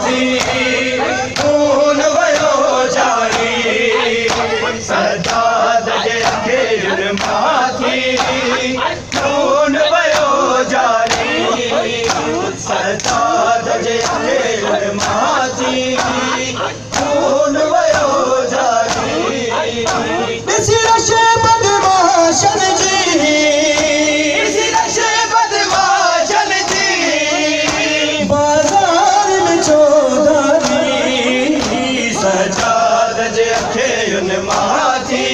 माथी खून वयो जारी सजाद जे अखेयुन माथी खून वयो जारी सजाद जे अखेयुन माथी खून वयो जारी ॾिसी रशे बदमाशन जी ॾिसी रशे बदमाशन जी बाज़ार में चौधारी सजाद जे अखेयुन माथी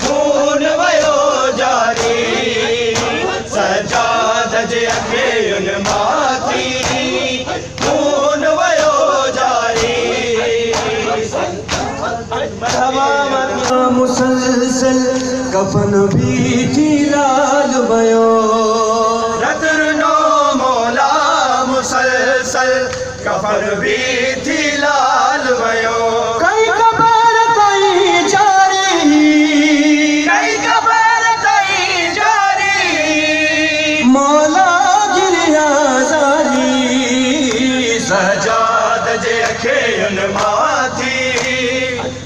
खून वयो जारी सजाद जे अखेयुन माथी खून वयो जारी मुसलसल कफन भी थी लाल वयो रतनो मौला मुसलसल कफन भी थी लाल वयो कई कबर कई जारी कई कबर कई जारी मौला गिरिया जारी सजाद जे अखेयुन माथी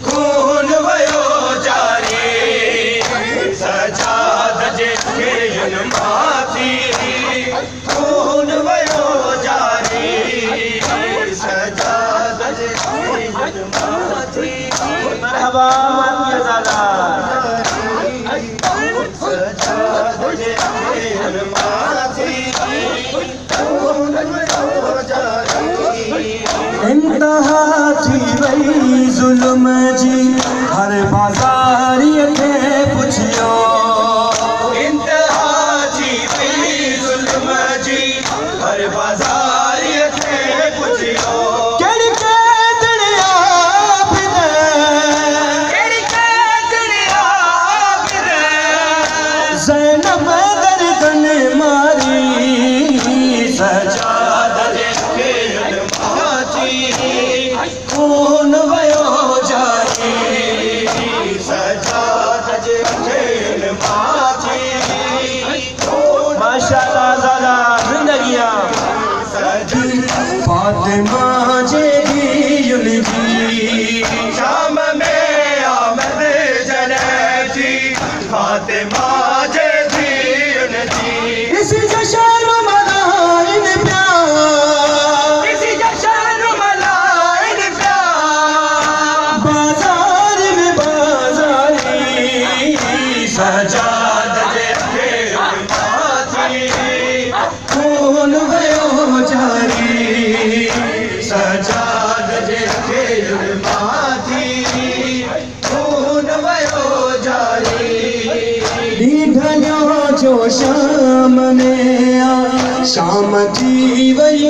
खून वयो जारी सजाद जे अखेयुन माथी खून वयो जारी सजाद जे अखेयुन माथी मरहबा मातिया ज़ादा सजाद जे अखेयुन माथी खून वयो जारी इंतहा थी वई ज़ुल्म जी हर बाज़ारीअ खे पुछियो इंतहा थी वई ज़ुल्म जी हर बाज़ारीअ खे पुछियो कहिड़ी कैदड़ी आबिद कहिड़ी कैदड़ी आबिद ज़ैनब गर्दन मारी सजाद जे अखेयुन माथी खून वयो जारी सजाद जे अखेयुन माथी माशाअल्लाह ज़ादा ज़िंदगियां फातिमा जे दीयुन जी शाम में आमद जॾहिं थी फातिमा जे धीउन जी इस जशन मनाइन पिया किसी जशन मल्हाइन पिया बाज़ार में बाज़ारी सजाद जे अखेयुन माथी खून वयो जारी सजाद जे अखेयुन माथी खून वयो जारी ढलियो जो शाम में आ शाम थी वई